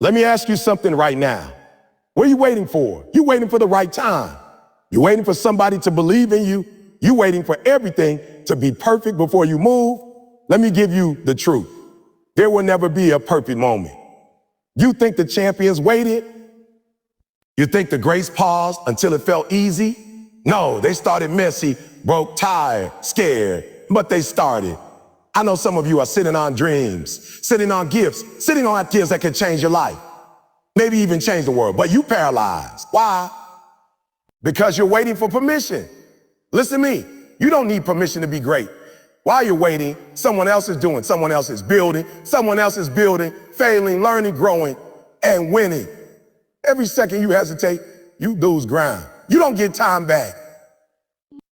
Let me ask you something right now. What are you waiting for? You waiting for the right time. You're waiting for somebody to believe in you. You're waiting for everything to be perfect before you move. Let me give you the truth. There will never be a perfect moment. You think the champions waited? You think the greats paused until it felt easy? No, they started messy, broke, tired, scared, but they started. I know some of you are sitting on dreams, sitting on gifts, sitting on ideas that can change your life, maybe even change the world, but you paralyzed. Why? Because you're waiting for permission. Listen to me, you don't need permission to be great. While you're waiting, someone else is doing, someone else is building, failing, learning, growing, and winning. Every second you hesitate, you lose ground. You don't get time back.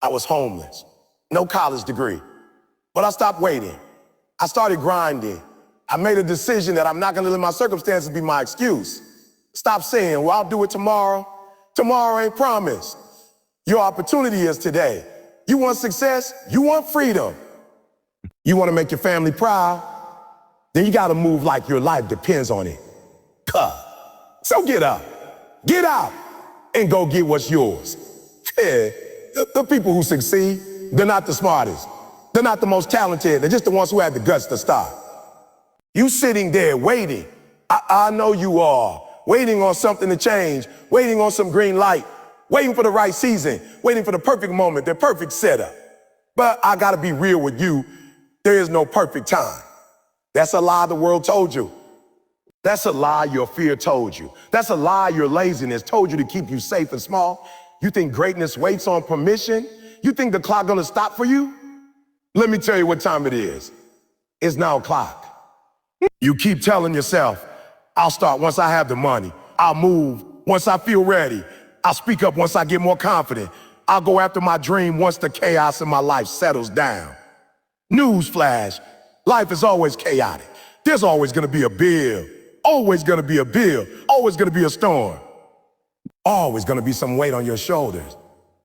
I was homeless, no college degree, but I stopped waiting. I started grinding. I made a decision that I'm not gonna let my circumstances be my excuse. Stop saying, well, I'll do it tomorrow. Tomorrow ain't promised. Your opportunity is today. You want success? You want freedom? You want to make your family proud? Then you got to move like your life depends on it. So get up, get out, and go get what's yours. Yeah, the people who succeed, they're not the smartest. They're not the most talented. They're just the ones who had the guts to start. You sitting there waiting. I know you are. Waiting on something to change, waiting on some green light, waiting for the right season, waiting for the perfect moment, the perfect setup. But I gotta be real with you, there is no perfect time. That's a lie the world told you. That's a lie your fear told you. That's a lie your laziness told you to keep you safe and small. You think greatness waits on permission? You think the clock gonna stop for you? Let me tell you what time it is. It's 9 o'clock. You keep telling yourself, I'll start once I have the money. I'll move once I feel ready. I'll speak up once I get more confident. I'll go after my dream once the chaos in my life settles down. Newsflash, life is always chaotic. There's always gonna be a bill, always gonna be a bill, always gonna be a storm. Always gonna be some weight on your shoulders.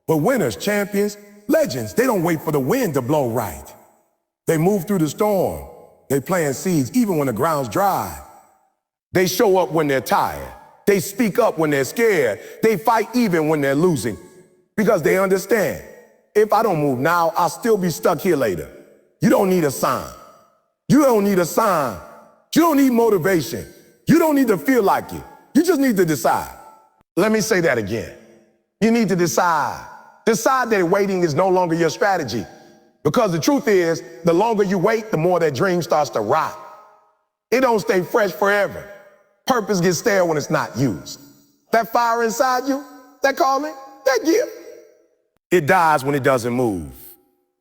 But winners, champions, legends, they don't wait for the wind to blow right. They move through the storm. They plant seeds even when the ground's dry. They show up when they're tired. They speak up when they're scared. They fight even when they're losing because they understand. If I don't move now, I'll still be stuck here later. You don't need a sign. You don't need a sign. You don't need motivation. You don't need to feel like it. You just need to decide. Let me say that again. You need to decide. Decide that waiting is no longer your strategy. Because the truth is, the longer you wait, the more that dream starts to rot. It don't stay fresh forever. Purpose gets stale when it's not used. That fire inside you, that calling, that gift, it dies when it doesn't move.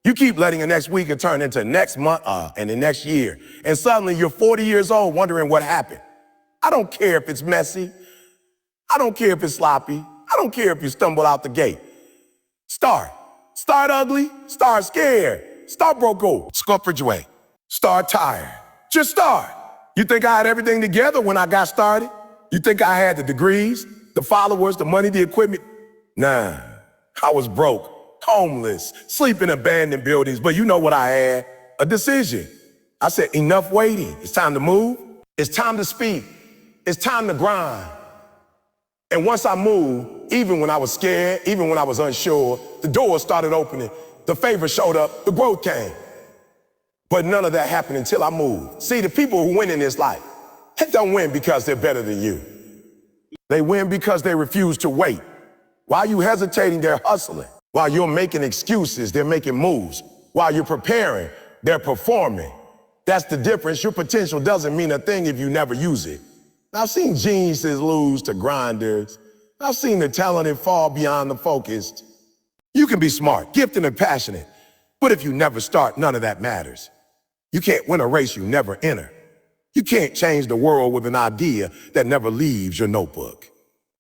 You keep letting the next week turn into next month and the next year, and suddenly you're 40 years old wondering what happened. I don't care if it's messy. I don't care if it's sloppy. I don't care if you stumble out the gate. Start. Start ugly. Start scared. Start broke old. Sculptured way. Start tired. Just start. You think I had everything together when I got started? You think I had the degrees, the followers, the money, the equipment? Nah, I was broke, homeless, sleep in abandoned buildings, but you know what I had? A decision. I said, enough waiting. It's time to move. It's time to speak. It's time to grind. And once I moved, even when I was scared, even when I was unsure, the doors started opening, the favor showed up, the growth came. But none of that happened until I moved. See, the people who win in this life, they don't win because they're better than you. They win because they refuse to wait. While you hesitating, they're hustling. While you're making excuses, they're making moves. While you're preparing, they're performing. That's the difference. Your potential doesn't mean a thing if you never use it. I've seen geniuses lose to grinders. I've seen the talented fall beyond the focused. You can be smart, gifted, and passionate, but if you never start, none of that matters. You can't win a race you never enter. You can't change the world with an idea that never leaves your notebook.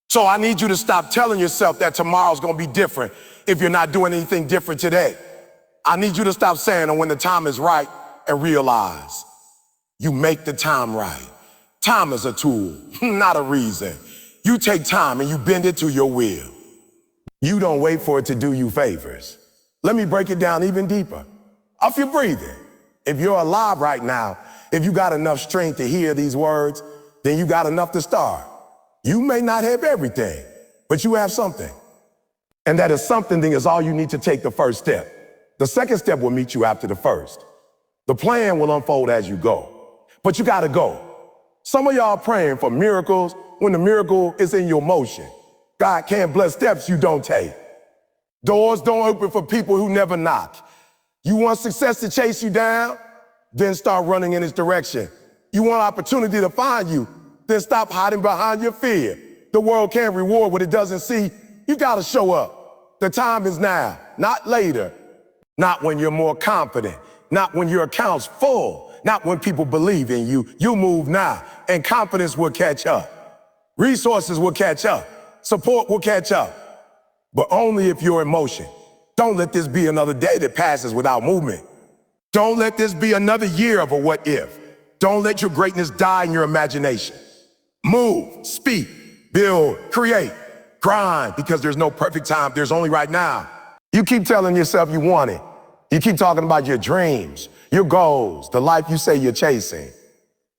So I need you to stop telling yourself that tomorrow's gonna be different if you're not doing anything different today. I need you to stop saying, when the time is right, and realize you make the time right. Time is a tool, not a reason. You take time and you bend it to your will. You don't wait for it to do you favors. Let me break it down even deeper. Off your breathing. If you're alive right now, if you got enough strength to hear these words, then you got enough to start. You may not have everything, but you have something. And that is something is all you need to take the first step. The second step will meet you after the first. The plan will unfold as you go, but you gotta go. Some of y'all praying for miracles when the miracle is in your motion. God can't bless steps you don't take. Doors don't open for people who never knock. You want success to chase you down? Then start running in its direction. You want opportunity to find you? Then stop hiding behind your fear. The world can't reward what it doesn't see. You gotta show up. The time is now, not later. Not when you're more confident. Not when your account's full. Not when people believe in you. You move now, and confidence will catch up. Resources will catch up. Support will catch up. But only if you're in motion. Don't let this be another day that passes without movement. Don't let this be another year of a what if. Don't let your greatness die in your imagination. Move, speak, build, create, grind, because there's no perfect time. There's only right now. You keep telling yourself you want it. You keep talking about your dreams, your goals, the life you say you're chasing.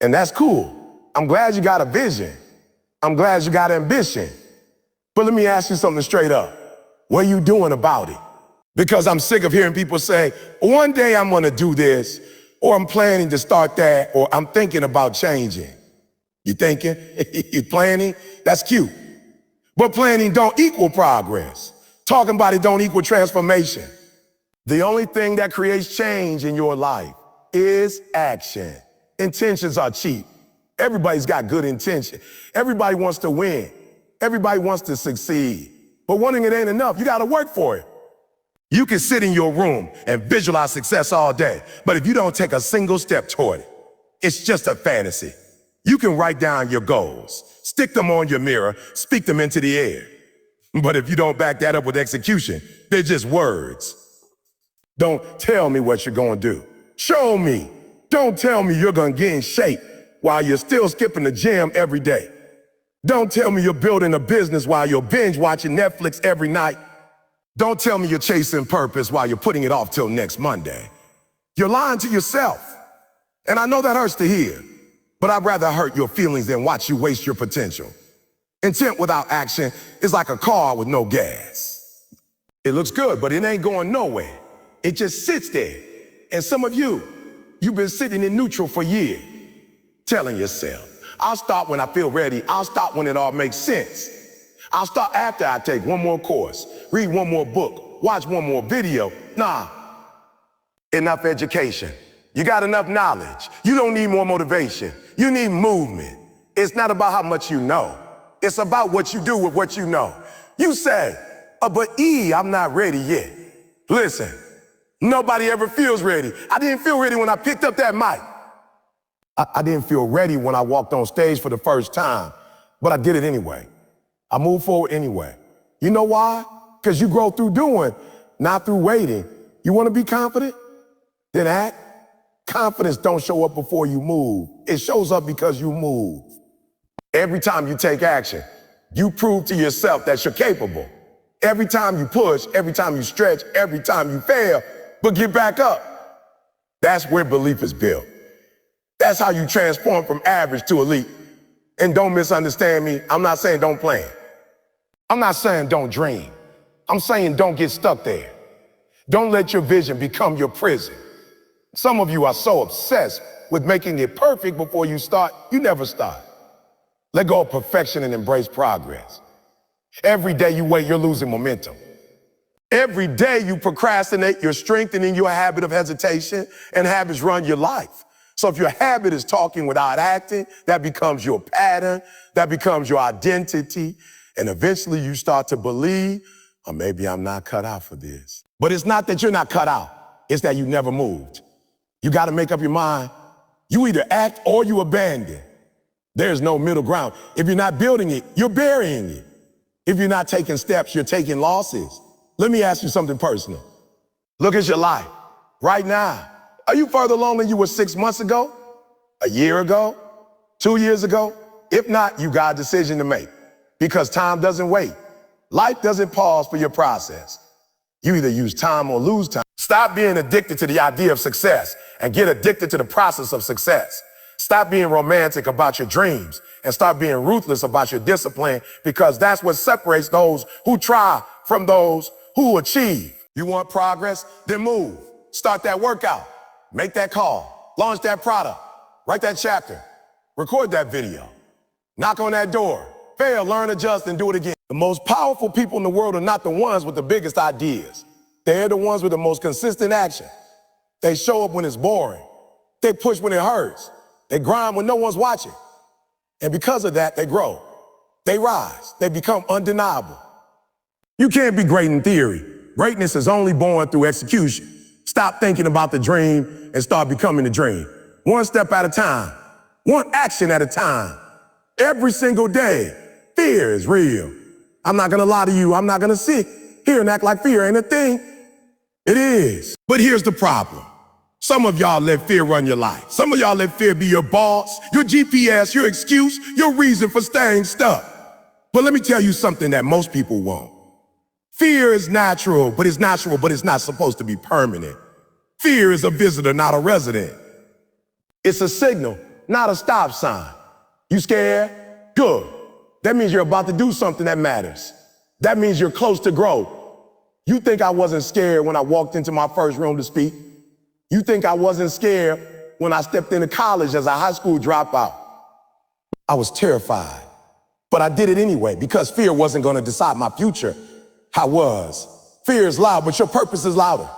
And that's cool. I'm glad you got a vision. I'm glad you got ambition. But let me ask you something straight up. What are you doing about it? Because I'm sick of hearing people say, one day I'm gonna do this, or I'm planning to start that, or I'm thinking about changing. You thinking? You planning? That's cute. But planning don't equal progress. Talking about it don't equal transformation. The only thing that creates change in your life is action. Intentions are cheap. Everybody's got good intention. Everybody wants to win. Everybody wants to succeed. But wanting it ain't enough. You gotta work for it. You can sit in your room and visualize success all day, but if you don't take a single step toward it, it's just a fantasy. You can write down your goals, stick them on your mirror, speak them into the air. But if you don't back that up with execution, they're just words. Don't tell me what you're gonna do. Show me. Don't tell me you're gonna get in shape while you're still skipping the gym every day. Don't tell me you're building a business while you're binge watching Netflix every night. Don't tell me you're chasing purpose while you're putting it off till next Monday. You're lying to yourself. And I know that hurts to hear, but I'd rather hurt your feelings than watch you waste your potential. Intent without action is like a car with no gas. It looks good, but it ain't going nowhere. It just sits there. And some of you've been sitting in neutral for years, telling yourself, I'll stop when I feel ready. I'll stop when it all makes sense. I'll stop after I take one more course, read one more book, watch one more video. Nah, enough education. You got enough knowledge. You don't need more motivation. You need movement. It's not about how much you know. It's about what you do with what you know. You say, but I'm not ready yet. Listen, nobody ever feels ready. I didn't feel ready when I picked up that mic. I didn't feel ready when I walked on stage for the first time, but I did it anyway. I moved forward anyway. You know why? Because you grow through doing, not through waiting. You want to be confident? Then act. Confidence don't show up before you move. It shows up because you move. Every time you take action, you prove to yourself that you're capable. Every time you push, every time you stretch, every time you fail, but get back up. That's where belief is built. That's how you transform from average to elite. And don't misunderstand me. I'm not saying don't plan. I'm not saying don't dream. I'm saying don't get stuck there. Don't let your vision become your prison. Some of you are so obsessed with making it perfect before you start, you never start. Let go of perfection and embrace progress. Every day you wait, you're losing momentum. Every day you procrastinate, you're strengthening your habit of hesitation, and habits run your life. So if your habit is talking without acting, that becomes your pattern, that becomes your identity, and eventually you start to believe, or maybe I'm not cut out for this. But it's not that you're not cut out, it's that you never moved. You got to make up your mind. You either act or you abandon. There's no middle ground. If you're not building it, you're burying it. If you're not taking steps, you're taking losses. Let me ask you something personal. Look at your life right now. Are you further along than you were 6 months ago? A year ago? 2 years ago? If not, you got a decision to make, because time doesn't wait. Life doesn't pause for your process. You either use time or lose time. Stop being addicted to the idea of success and get addicted to the process of success. Stop being romantic about your dreams and start being ruthless about your discipline, because that's what separates those who try from those who achieve. You want progress? Then move. Start that workout. Make that call. Launch that product. Write that chapter. Record that video. Knock on that door. Fail, learn, adjust, and do it again. The most powerful people in the world are not the ones with the biggest ideas. They're the ones with the most consistent action. They show up when it's boring. They push when it hurts. They grind when no one's watching. And because of that, they grow. They rise. They become undeniable. You can't be great in theory. Greatness is only born through execution. Stop thinking about the dream and start becoming the dream. One step at a time. One action at a time. Every single day. Fear is real. I'm not gonna lie to you. I'm not gonna sit here and act like fear ain't a thing. It is. But here's the problem. Some of y'all let fear run your life. Some of y'all let fear be your boss, your GPS, your excuse, your reason for staying stuck. But let me tell you something that most people won't. Fear is natural, but it's not supposed to be permanent. Fear is a visitor, not a resident. It's a signal, not a stop sign. You scared? Good. That means you're about to do something that matters. That means you're close to growth. You think I wasn't scared when I walked into my first room to speak? You think I wasn't scared when I stepped into college as a high school dropout? I was terrified, but I did it anyway because fear wasn't going to decide my future. I was. Fear is loud, but your purpose is louder.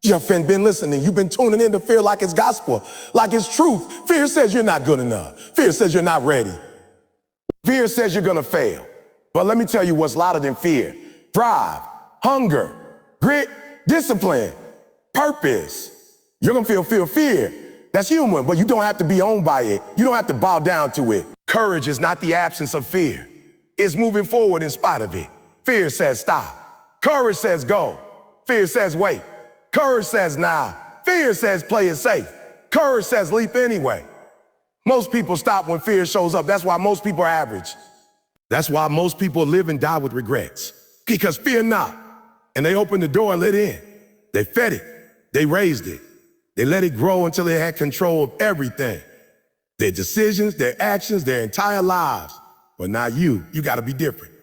You've been listening. You've been tuning into fear like it's gospel, like it's truth. Fear says you're not good enough. Fear says you're not ready. Fear says you're going to fail. But let me tell you what's louder than fear. Drive, hunger, grit, discipline, purpose. You're going to feel fear. That's human, but you don't have to be owned by it. You don't have to bow down to it. Courage is not the absence of fear. It's moving forward in spite of it. Fear says stop. Courage says go. Fear says wait. Courage says now. Fear says play it safe. Courage says leap anyway. Most people stop when fear shows up. That's why most people are average. That's why most people live and die with regrets. Because fear not. And they opened the door and let in. They fed it. They raised it. They let it grow until they had control of everything. Their decisions, their actions, their entire lives. But not you. You got to be different.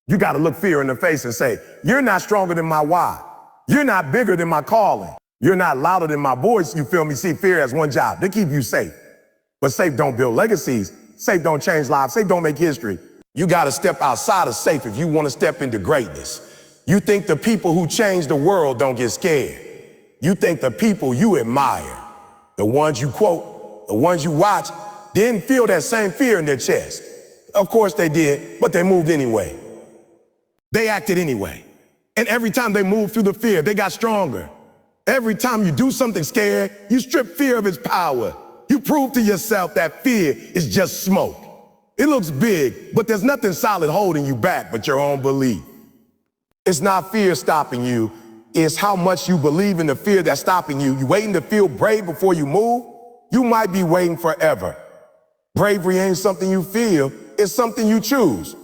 You got to look fear in the face and say, you're not stronger than my why. You're not bigger than my calling. You're not louder than my voice. You feel me? See, fear has one job, to keep you safe. But safe don't build legacies. Safe don't change lives. Safe don't make history. You got to step outside of safe if you want to step into greatness. You think the people who change the world don't get scared. You think the people you admire, the ones you quote, the ones you watch, didn't feel that same fear in their chest. Of course they did, but they moved anyway. They acted anyway. And every time they moved through the fear, they got stronger. Every time you do something scared, you strip fear of its power. You prove to yourself that fear is just smoke. It looks big, but there's nothing solid holding you back but your own belief. It's not fear stopping you. It's how much you believe in the fear that's stopping you. You waiting to feel brave before you move? You might be waiting forever. Bravery ain't something you feel. It's something you choose.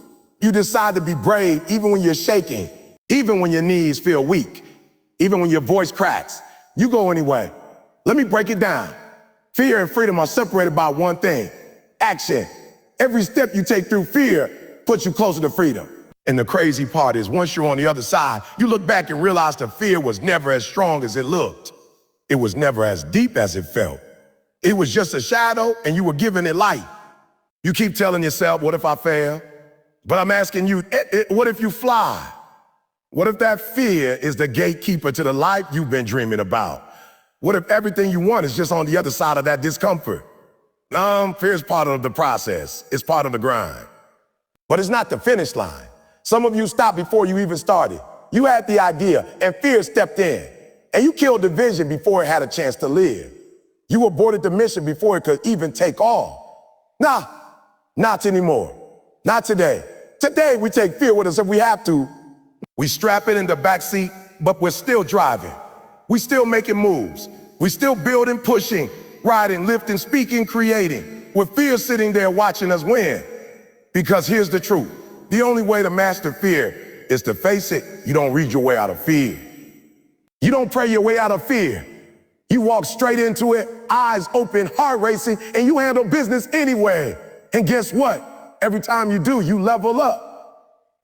You decide to be brave even when you're shaking, even when your knees feel weak, even when your voice cracks. You go anyway. Let me break it down. Fear and freedom are separated by one thing: action. Every step you take through fear puts you closer to freedom. And the crazy part is, once you're on the other side, you look back and realize the fear was never as strong as it looked. It was never as deep as it felt. It was just a shadow, and you were giving it light. You keep telling yourself, what if I fail? But I'm asking you, what if you fly? What if that fear is the gatekeeper to the life you've been dreaming about? What if everything you want is just on the other side of that discomfort? Fear is part of the process. It's part of the grind. But it's not the finish line. Some of you stopped before you even started. You had the idea, and fear stepped in. And you killed the vision before it had a chance to live. You aborted the mission before it could even take off. Nah, not anymore. Not today. Today, we take fear with us if we have to. We strap it in the back seat, but we're still driving. We still making moves. We still building, pushing, riding, lifting, speaking, creating, with fear sitting there watching us win. Because here's the truth. The only way to master fear is to face it. You don't read your way out of fear. You don't pray your way out of fear. You walk straight into it, eyes open, heart racing, and you handle business anyway. And guess what? Every time you do, you level up.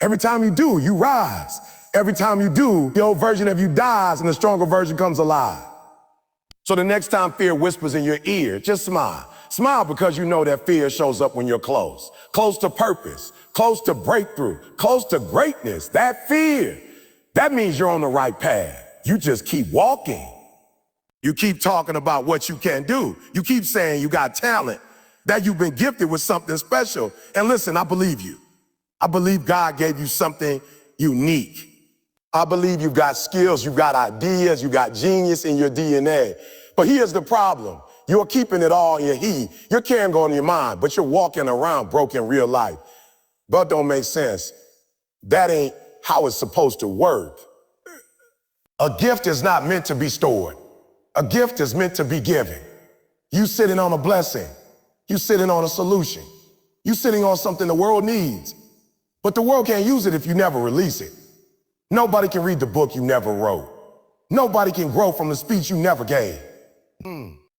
Every time you do, you rise. Every time you do, the old version of you dies and the stronger version comes alive. So the next time fear whispers in your ear, just smile. Smile because you know that fear shows up when you're close. Close to purpose, close to breakthrough, close to greatness. That fear, that means you're on the right path. You just keep walking. You keep talking about what you can do. You keep saying you got talent, that you've been gifted with something special. And listen, I believe you. I believe God gave you something unique. I believe you've got skills, you've got ideas, you got genius in your DNA. But here's the problem. You're keeping it all in your head. You're carrying it on your mind, but you're walking around broke in real life. But don't make sense. That ain't how it's supposed to work. A gift is not meant to be stored. A gift is meant to be given. You sitting on a blessing. You sitting on a solution. You sitting on something the world needs. But the world can't use it if you never release it. Nobody can read the book you never wrote. Nobody can grow from the speech you never gave.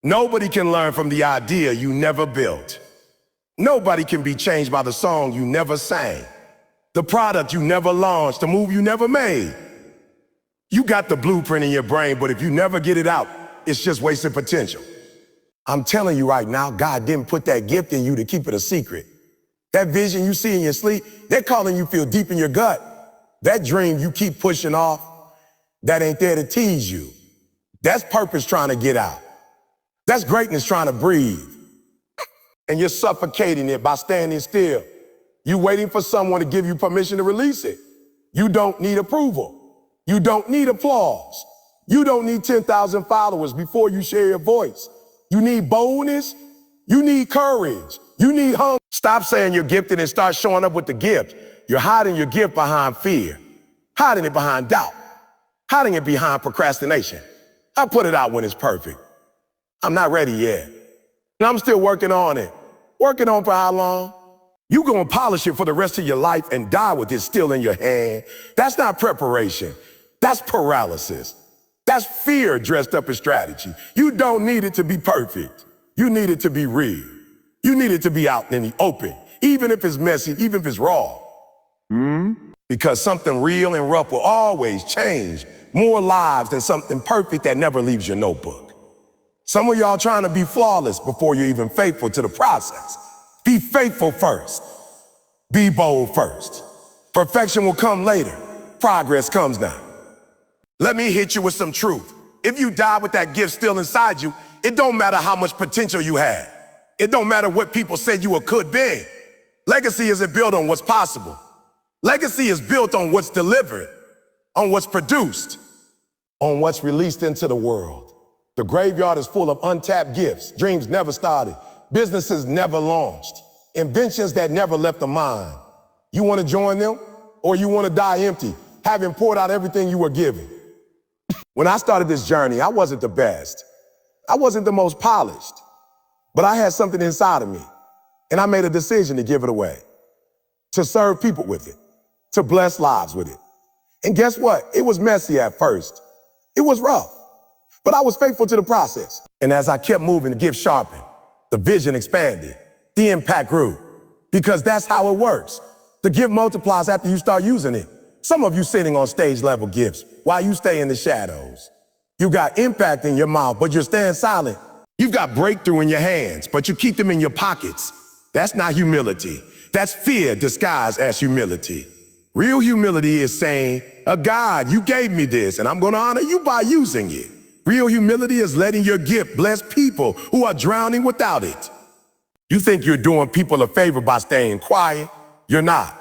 Nobody can learn from the idea you never built. Nobody can be changed by the song you never sang, the product you never launched, the move you never made. You got the blueprint in your brain, but if you never get it out, it's just wasted potential. I'm telling you right now, God didn't put that gift in you to keep it a secret. That vision you see in your sleep, they're calling you feel deep in your gut. That dream you keep pushing off, that ain't there to tease you. That's purpose trying to get out. That's greatness trying to breathe. And you're suffocating it by standing still. You're waiting for someone to give you permission to release it. You don't need approval. You don't need applause. You don't need 10,000 followers before you share your voice. You need boldness. You need courage. You need hunger. Stop saying you're gifted and start showing up with the gift. You're hiding your gift behind fear, hiding it behind doubt, hiding it behind procrastination. I'll put it out when it's perfect. I'm not ready yet. And I'm still working on it. Working on for how long? You're going to polish it for the rest of your life and die with it still in your hand. That's not preparation. That's paralysis. That's fear dressed up as strategy. You don't need it to be perfect. You need it to be real. You need it to be out in the open, even if it's messy, even if it's raw. Because something real and rough will always change more lives than something perfect that never leaves your notebook. Some of y'all trying to be flawless before you're even faithful to the process. Be faithful first. Be bold first. Perfection will come later. Progress comes now. Let me hit you with some truth. If you die with that gift still inside you, it don't matter how much potential you had. It don't matter what people said you or could be. Legacy isn't built on what's possible. Legacy is built on what's delivered, on what's produced, on what's released into the world. The graveyard is full of untapped gifts, dreams never started, businesses never launched, inventions that never left the mind. You want to join them, or you want to die empty, having poured out everything you were given? When I started this journey, I wasn't the best. I wasn't the most polished, but I had something inside of me, and I made a decision to give it away, to serve people with it, to bless lives with it. And guess what? It was messy at first. It was rough, but I was faithful to the process. And as I kept moving, the gift sharpened, the vision expanded, the impact grew, because that's how it works. The gift multiplies after you start using it. Some of you sitting on stage level gifts while you stay in the shadows. You got impact in your mouth, but you're staying silent. You've got breakthrough in your hands, but you keep them in your pockets. That's not humility. That's fear disguised as humility. Real humility is saying, God, you gave me this, and I'm going to honor you by using it. Real humility is letting your gift bless people who are drowning without it. You think you're doing people a favor by staying quiet? You're not.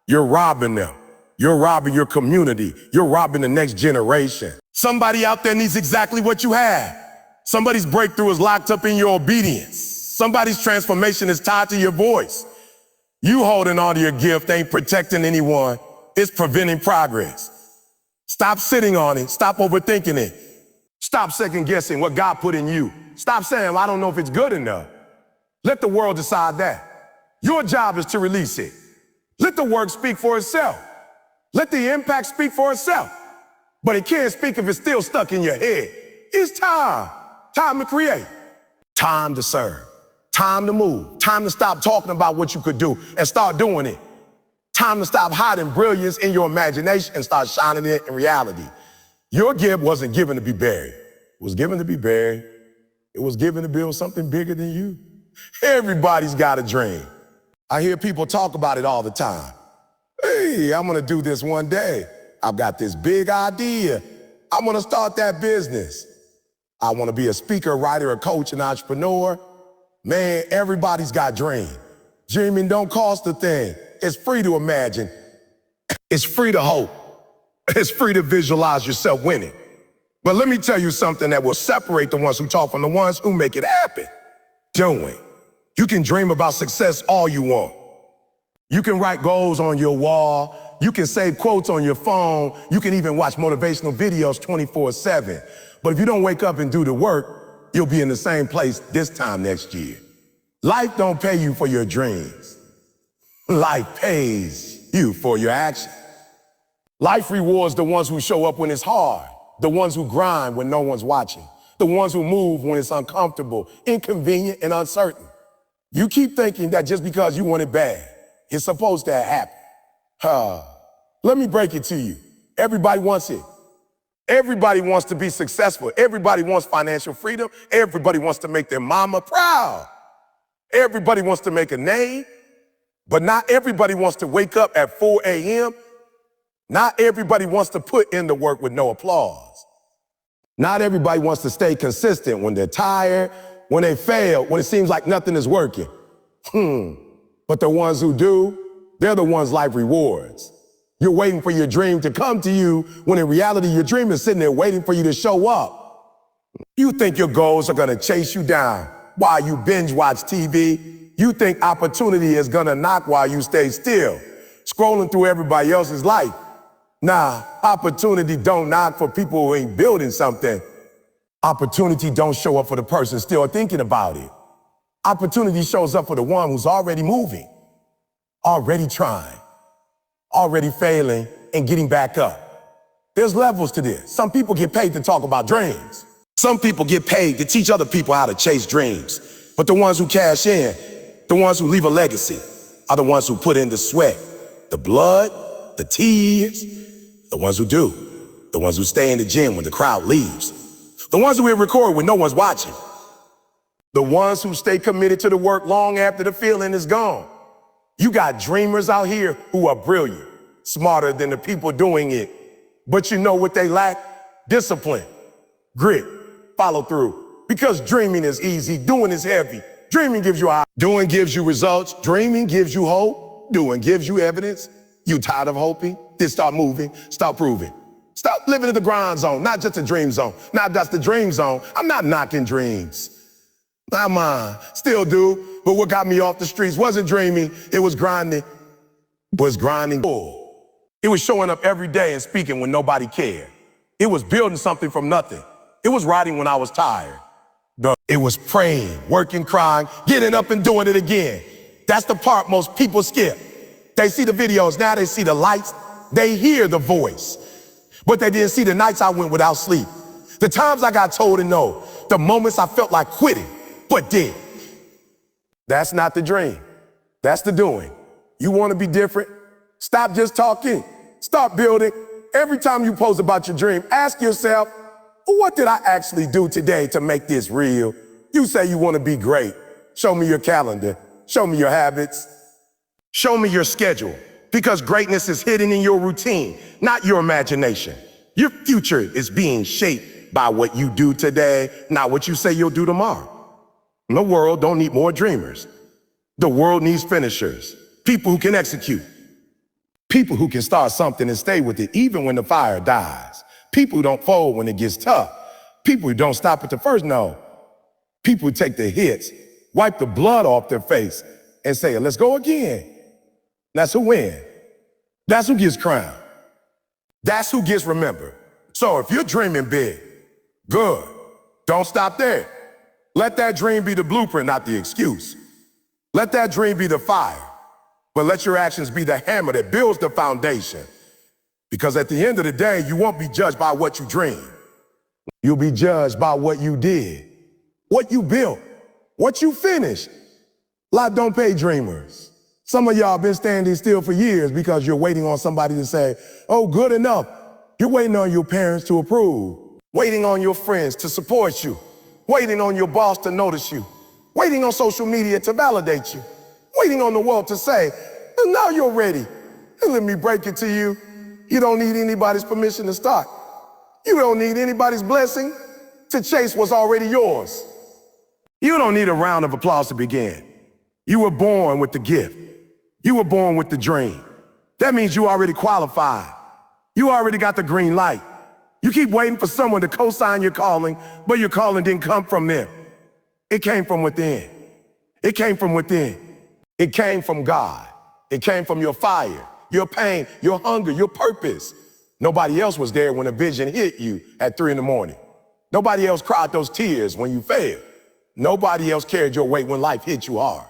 You're robbing them. You're robbing your community. You're robbing the next generation. Somebody out there needs exactly what you have. Somebody's breakthrough is locked up in your obedience. Somebody's transformation is tied to your voice. You holding on to your gift ain't protecting anyone. It's preventing progress. Stop sitting on it. Stop overthinking it. Stop second guessing what God put in you. Stop saying, well, I don't know if it's good enough. Let the world decide that. Your job is to release it. Let the work speak for itself. Let the impact speak for itself. But it can't speak if it's still stuck in your head. It's time. Time to create. Time to serve. Time to move. Time to stop talking about what you could do and start doing it. Time to stop hiding brilliance in your imagination and start shining it in reality. Your gift wasn't given to be buried. It was given to be buried. It was given to build something bigger than you. Everybody's got a dream. I hear people talk about it all the time. Hey, I'm gonna do this one day. I've got this big idea. I'm gonna start that business. I wanna be a speaker, writer, a coach, an entrepreneur. Man, everybody's got dreams. Dreaming don't cost a thing. It's free to imagine. It's free to hope. It's free to visualize yourself winning. But let me tell you something that will separate the ones who talk from the ones who make it happen. Doing. You can dream about success all you want. You can write goals on your wall. You can save quotes on your phone. You can even watch motivational videos 24/7. But if you don't wake up and do the work, you'll be in the same place this time next year. Life don't pay you for your dreams. Life pays you for your action. Life rewards the ones who show up when it's hard, the ones who grind when no one's watching, the ones who move when it's uncomfortable, inconvenient, and uncertain. You keep thinking that just because you want it bad, it's supposed to happen. Let me break it to you. Everybody wants it. Everybody wants to be successful. Everybody wants financial freedom. Everybody wants to make their mama proud. Everybody wants to make a name, but not everybody wants to wake up at 4 a.m. Not everybody wants to put in the work with no applause. Not everybody wants to stay consistent when they're tired, when they fail, when it seems like nothing is working. But the ones who do, they're the ones life rewards. You're waiting for your dream to come to you when in reality your dream is sitting there waiting for you to show up. You think your goals are gonna chase you down while you binge watch TV. You think opportunity is gonna knock while you stay still, scrolling through everybody else's life. Nah, opportunity don't knock for people who ain't building something. Opportunity don't show up for the person still thinking about it. Opportunity shows up for the one who's already moving, already trying, already failing, and getting back up. There's levels to this. Some people get paid to talk about dreams. Some people get paid to teach other people how to chase dreams. But the ones who cash in, the ones who leave a legacy, are the ones who put in the sweat, the blood, the tears, the ones who do, the ones who stay in the gym when the crowd leaves, the ones who will record when no one's watching, the ones who stay committed to the work long after the feeling is gone. You got dreamers out here who are brilliant, smarter than the people doing it, but you know what they lack? Discipline, grit, follow through. Because dreaming is easy, doing is heavy. Dreaming gives you doing gives you results, dreaming gives you hope, doing gives you evidence. You tired of hoping? Then start moving, start proving. Stop living in the grind zone, not just a dream zone. Not just the dream zone. I'm not knocking dreams. Not mine. Still do, but what got me off the streets wasn't dreaming, it was grinding. It was showing up every day and speaking when nobody cared. It was building something from nothing. It was writing when I was tired. It was praying, working, crying, getting up and doing it again. That's the part most people skip. They see the videos, now they see the lights, they hear the voice. But they didn't see the nights I went without sleep. The times I got told to no, the moments I felt like quitting, but did. That's not the dream, that's the doing. You wanna be different? Stop just talking, start building. Every time you post about your dream, ask yourself, what did I actually do today to make this real? You say you wanna be great. Show me your calendar, show me your habits. Show me your schedule, because greatness is hidden in your routine, not your imagination. Your future is being shaped by what you do today, not what you say you'll do tomorrow. The world don't need more dreamers. The world needs finishers, people who can execute, people who can start something and stay with it even when the fire dies, people who don't fold when it gets tough, people who don't stop at the first no, people who take the hits, wipe the blood off their face, and say, let's go again. That's who wins. That's who gets crowned. That's who gets remembered. So if you're dreaming big, good. Don't stop there. Let that dream be the blueprint, not the excuse. Let that dream be the fire, but let your actions be the hammer that builds the foundation. Because at the end of the day, you won't be judged by what you dreamed. You'll be judged by what you did. what you built, what you finished. Lot don't pay dreamers. Some of y'all been standing still for years because you're waiting on somebody to say, oh, good enough. You're waiting on your parents to approve, waiting on your friends to support you, waiting on your boss to notice you, waiting on social media to validate you, waiting on the world to say, now you're ready. And let me break it to you. You don't need anybody's permission to start. You don't need anybody's blessing to chase what's already yours. You don't need a round of applause to begin. You were born with the gift. You were born with the dream. That means you already qualified. You already got the green light. You keep waiting for someone to co-sign your calling, but your calling didn't come from them. It came from within. It came from within. It came from God. It came from your fire, your pain, your hunger, your purpose. Nobody else was there when a vision hit you at 3 a.m. Nobody else cried those tears when you failed. Nobody else carried your weight when life hit you hard.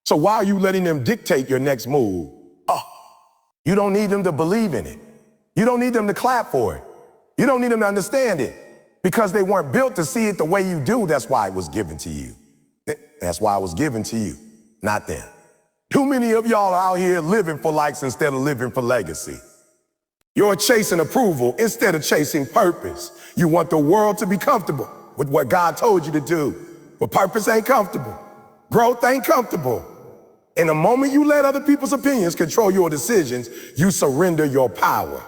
So why are you letting them dictate your next move? Oh, you don't need them to believe in it. You don't need them to clap for it. You don't need them to understand it because they weren't built to see it the way you do. That's why it was given to you. That's why it was given to you, not them. Too many of y'all are out here living for likes instead of living for legacy. You're chasing approval instead of chasing purpose. You want the world to be comfortable with what God told you to do. But purpose ain't comfortable. Growth ain't comfortable. And the moment you let other people's opinions control your decisions, you surrender your power.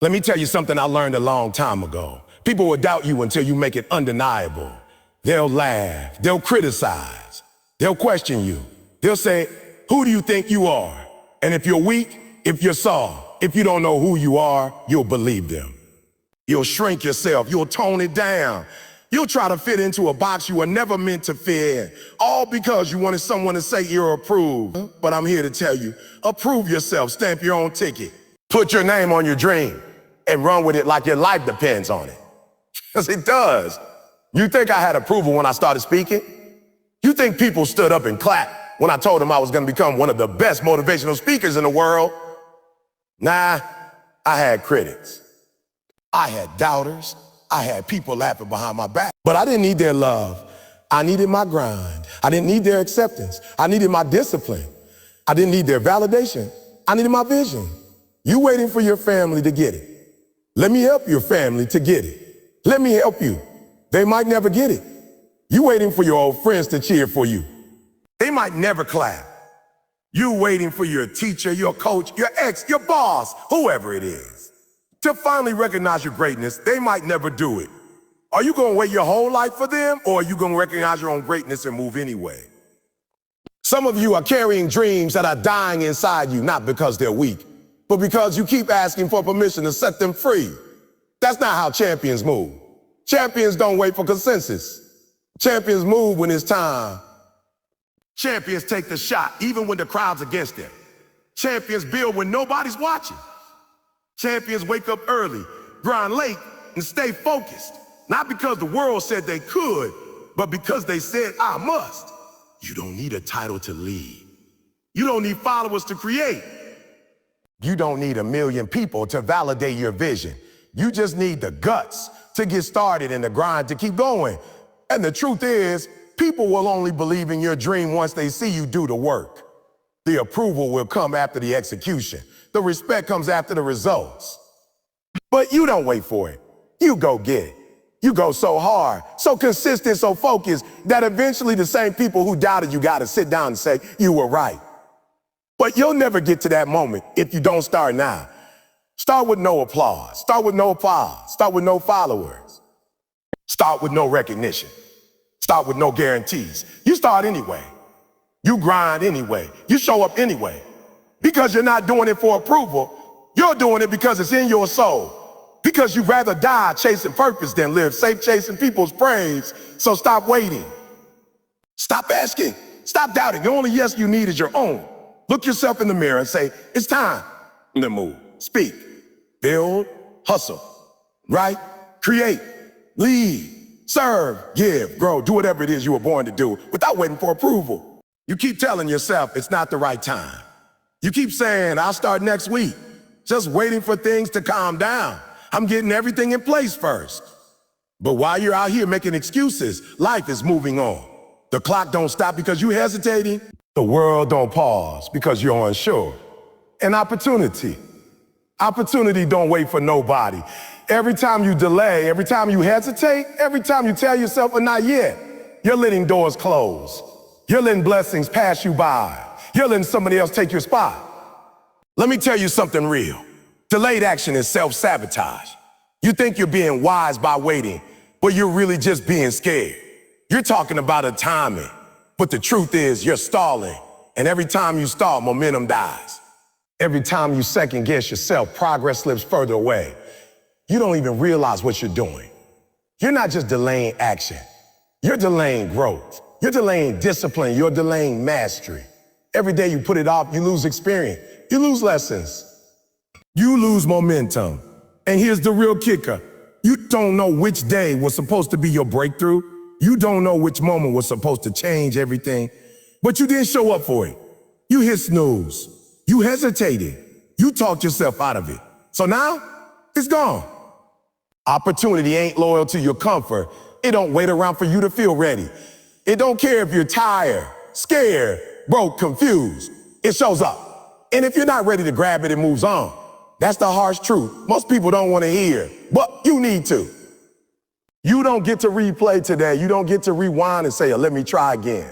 Let me tell you something I learned a long time ago. People will doubt you until you make it undeniable. They'll laugh. They'll criticize. They'll question you. They'll say, who do you think you are? And if you're weak, if you're soft, if you don't know who you are, you'll believe them. You'll shrink yourself. You'll tone it down. You'll try to fit into a box you were never meant to fit in, all because you wanted someone to say you're approved. But I'm here to tell you, approve yourself, stamp your own ticket. Put your name on your dream and run with it like your life depends on it. Because it does. You think I had approval when I started speaking? You think people stood up and clapped when I told them I was going to become one of the best motivational speakers in the world? Nah, I had critics. I had doubters. I had people laughing behind my back. But I didn't need their love. I needed my grind. I didn't need their acceptance. I needed my discipline. I didn't need their validation. I needed my vision. You waiting for your family to get it. Let me help your family to get it. Let me help you. They might never get it. You waiting for your old friends to cheer for you. They might never clap. You waiting for your teacher, your coach, your ex, your boss, whoever it is, to finally recognize your greatness. They might never do it. Are you going to wait your whole life for them, or are you going to recognize your own greatness and move anyway? Some of you are carrying dreams that are dying inside you, not because they're weak, but because you keep asking for permission to set them free. That's not how champions move. Champions don't wait for consensus. Champions move when it's time. Champions take the shot, even when the crowd's against them. Champions build when nobody's watching. Champions wake up early, grind late, and stay focused. Not because the world said they could, but because they said, I must. You don't need a title to lead. You don't need followers to create. You don't need 1 million people to validate your vision. You just need the guts to get started and the grind to keep going. And the truth is, people will only believe in your dream once they see you do the work. The approval will come after the execution. The respect comes after the results. But you don't wait for it. You go get it. You go so hard, so consistent, so focused, that eventually the same people who doubted you got to sit down and say, you were right. But you'll never get to that moment if you don't start now. Start with no applause. Start with no applause. Start with no followers. Start with no recognition. Start with no guarantees. You start anyway. You grind anyway. You show up anyway. Because you're not doing it for approval. You're doing it because it's in your soul. Because you'd rather die chasing purpose than live safe chasing people's praise. So stop waiting. Stop asking. Stop doubting. The only yes you need is your own. Look yourself in the mirror and say, it's time to move. Speak, build, hustle, write, create, lead, serve, give, grow, do whatever it is you were born to do without waiting for approval. You keep telling yourself it's not the right time. You keep saying, I'll start next week, just waiting for things to calm down. I'm getting everything in place first. But while you're out here making excuses, life is moving on. The clock don't stop because you're hesitating. The world don't pause because you're unsure. An opportunity. Opportunity don't wait for nobody. Every time you delay, every time you hesitate, every time you tell yourself, not yet, you're letting doors close. You're letting blessings pass you by. You're letting somebody else take your spot. Let me tell you something real. Delayed action is self-sabotage. You think you're being wise by waiting, but you're really just being scared. You're talking about a timing, but the truth is you're stalling. And every time you stall, momentum dies. Every time you second guess yourself, progress slips further away. You don't even realize what you're doing. You're not just delaying action. You're delaying growth. You're delaying discipline. You're delaying mastery. Every day you put it off, you lose experience. You lose lessons. You lose momentum. And here's the real kicker. You don't know which day was supposed to be your breakthrough. You don't know which moment was supposed to change everything, but you didn't show up for it. You hit snooze. You hesitated. You talked yourself out of it. So now, it's gone. Opportunity ain't loyal to your comfort. It don't wait around for you to feel ready. It don't care if you're tired, scared, broke, confused. It shows up. And if you're not ready to grab it, it moves on. That's the harsh truth. Most people don't want to hear, but you need to. You don't get to replay today. You don't get to rewind and say, let me try again.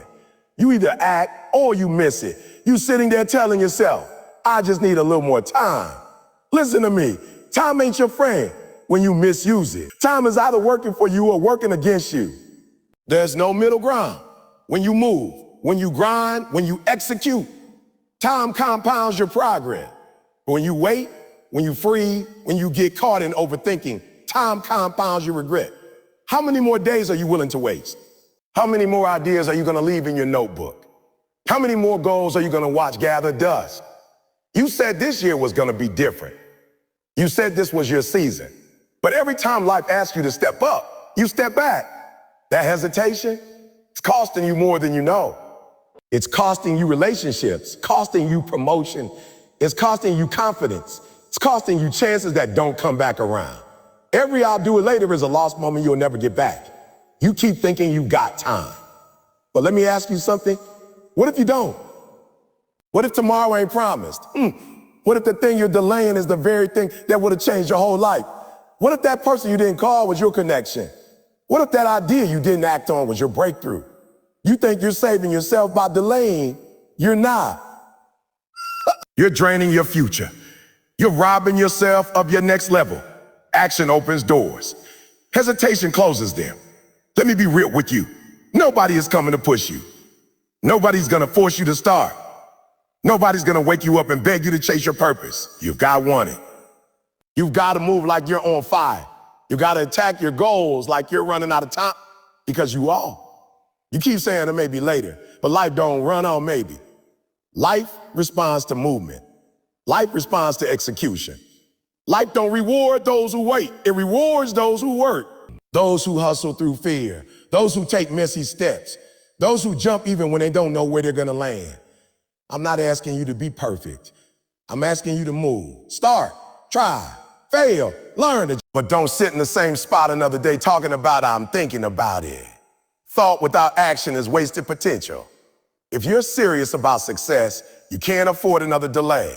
You either act or you miss it. You sitting there telling yourself, I just need a little more time. Listen to me. Time ain't your friend when you misuse it. Time is either working for you or working against you. There's no middle ground. When you move, when you grind, when you execute, time compounds your progress. But when you wait, when you freeze, when you get caught in overthinking, time compounds your regret. How many more days are you willing to waste? How many more ideas are you going to leave in your notebook? How many more goals are you going to watch gather dust? You said this year was going to be different. You said this was your season. But every time life asks you to step up, you step back. That hesitation, it's costing you more than you know. It's costing you relationships, costing you promotion. It's costing you confidence. It's costing you chances that don't come back around. Every I'll do it later is a lost moment you'll never get back. You keep thinking you got time. But let me ask you something. What if you don't? What if tomorrow ain't promised? What if the thing you're delaying is the very thing that would have changed your whole life? What if that person you didn't call was your connection? What if that idea you didn't act on was your breakthrough? You think you're saving yourself by delaying. You're not. You're draining your future. You're robbing yourself of your next level. Action opens doors. Hesitation closes them. Let me be real with you. Nobody is coming to push you. Nobody's gonna force you to start. Nobody's gonna wake you up and beg you to chase your purpose. You've got one. You've got to move like you're on fire. You got to attack your goals like you're running out of time, because you are. You keep saying it may be later, but life don't run on maybe. Life responds to movement. Life responds to execution. Life don't reward those who wait. It rewards those who work. Those who hustle through fear. Those who take messy steps. Those who jump even when they don't know where they're gonna land. I'm not asking you to be perfect. I'm asking you to move. Start, try, fail, learn it. But don't sit in the same spot another day talking about I'm thinking about it. Thought without action is wasted potential. If you're serious about success, you can't afford another delay.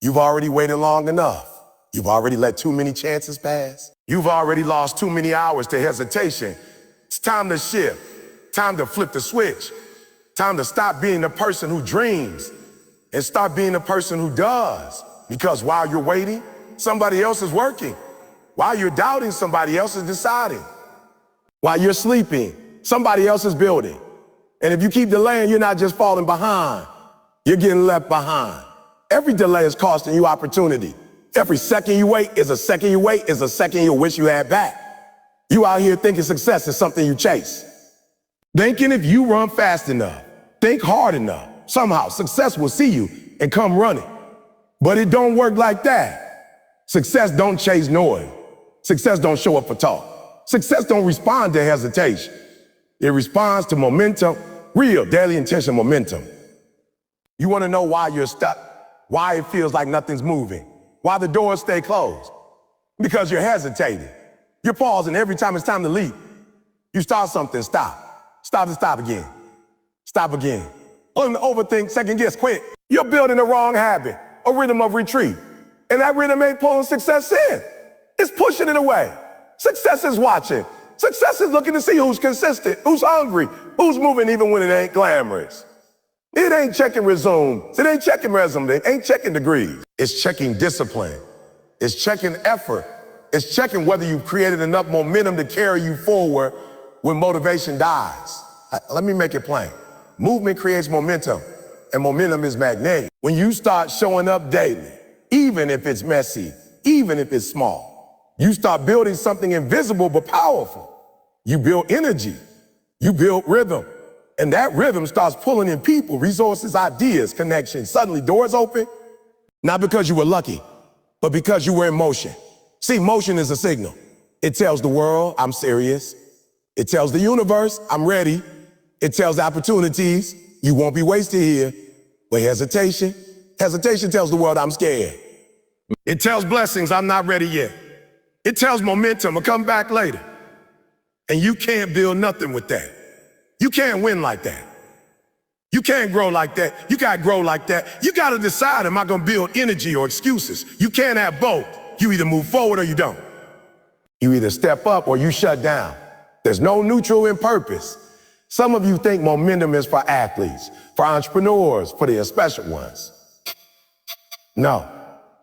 You've already waited long enough. You've already let too many chances pass. You've already lost too many hours to hesitation. It's time to shift. Time to flip the switch. Time to stop being the person who dreams and start being the person who does. Because while you're waiting, somebody else is working. While you're doubting, somebody else is deciding. While you're sleeping, somebody else is building. And if you keep delaying, you're not just falling behind. You're getting left behind. Every delay is costing you opportunity. Every second you wait is a second you wait is a second you wish you had back. You out here thinking success is something you chase. Thinking if you run fast enough, think hard enough, somehow success will see you and come running. But it don't work like that. Success don't chase noise. Success don't show up for talk. Success don't respond to hesitation. It responds to momentum, real daily intentional momentum. You want to know why you're stuck? Why it feels like nothing's moving? Why the doors stay closed? Because you're hesitating. You're pausing every time it's time to leap. You start something, stop. Stop and stop again. Stop again. Overthink, second guess, quit. You're building the wrong habit, a rhythm of retreat. And that rhythm ain't pulling success in. It's pushing it away. Success is watching. Success is looking to see who's consistent, who's hungry, who's moving even when it ain't glamorous. It ain't checking resumes. It ain't checking resumes. It ain't checking degrees. It's checking discipline. It's checking effort. It's checking whether you've created enough momentum to carry you forward when motivation dies. Let me make it plain. Movement creates momentum, and momentum is magnetic. When you start showing up daily, even if it's messy, even if it's small, you start building something invisible but powerful. You build energy. You build rhythm. And that rhythm starts pulling in people, resources, ideas, connections. Suddenly doors open, not because you were lucky, but because you were in motion. See, motion is a signal. It tells the world, I'm serious. It tells the universe, I'm ready. It tells opportunities, you won't be wasted here. But hesitation tells the world, I'm scared. It tells blessings, I'm not ready yet. It tells momentum, I'll come back later. And you can't build nothing with that. You can't win like that. You can't grow like that. You gotta grow like that. You gotta decide, am I gonna build energy or excuses? You can't have both. You either move forward or you don't. You either step up or you shut down. There's no neutral in purpose. Some of you think momentum is for athletes, for entrepreneurs, for the special ones. No,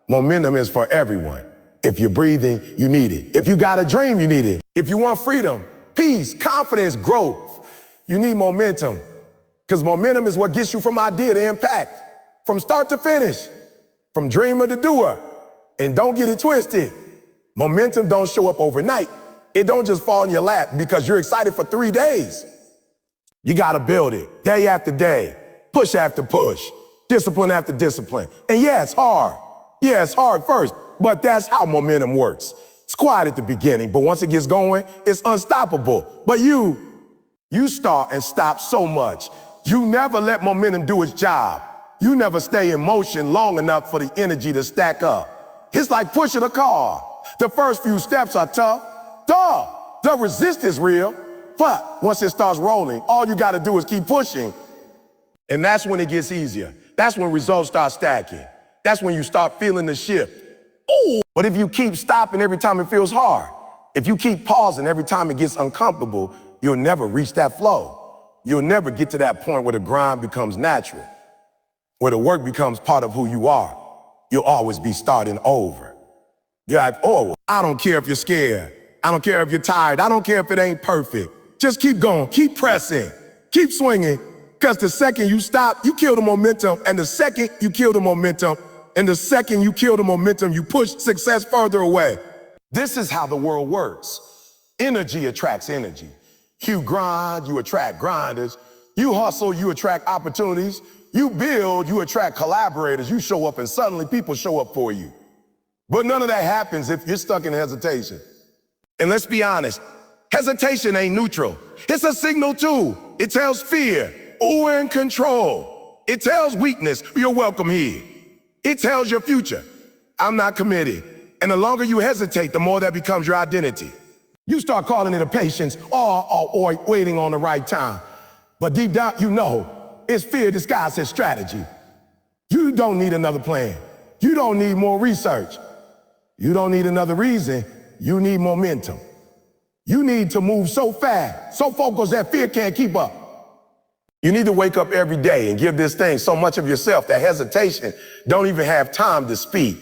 momentum is for everyone. If you're breathing, you need it. If you got a dream, you need it. If you want freedom, peace, confidence, growth, you need momentum. Because momentum is what gets you from idea to impact, from start to finish, from dreamer to doer. And don't get it twisted. Momentum don't show up overnight. It don't just fall in your lap because you're excited for 3 days. You gotta build it day after day, push after push, discipline after discipline. And yeah, it's hard. Yeah, it's hard first, but that's how momentum works. It's quiet at the beginning, but once it gets going, it's unstoppable. But you start and stop so much. You never let momentum do its job. You never stay in motion long enough for the energy to stack up. It's like pushing a car. The first few steps are tough. The resistance is real. But once it starts rolling, all you gotta do is keep pushing. And that's when it gets easier. That's when results start stacking. That's when you start feeling the shift. Ooh. But if you keep stopping every time it feels hard, if you keep pausing every time it gets uncomfortable, you'll never reach that flow. You'll never get to that point where the grind becomes natural, where the work becomes part of who you are. You'll always be starting over. You're like, oh, I don't care if you're scared. I don't care if you're tired. I don't care if it ain't perfect. Just keep going, keep pressing, keep swinging, because the second you stop, you kill the momentum, and the second you kill the momentum, and the second you kill the momentum, you push success further away. This is how the world works. Energy attracts energy. You grind, you attract grinders. You hustle, you attract opportunities. You build, you attract collaborators. You show up and suddenly people show up for you. But none of that happens if you're stuck in hesitation. And let's be honest, hesitation ain't neutral. It's a signal too. It tells fear, ooh, in control. It tells weakness, you're welcome here. It tells your future, I'm not committed. And the longer you hesitate, the more that becomes your identity. You start calling it a patience or waiting on the right time. But deep down, you know, it's fear disguised as strategy. You don't need another plan. You don't need more research. You don't need another reason. You need momentum. You need to move so fast, so focused that fear can't keep up. You need to wake up every day and give this thing so much of yourself that hesitation don't even have time to speak.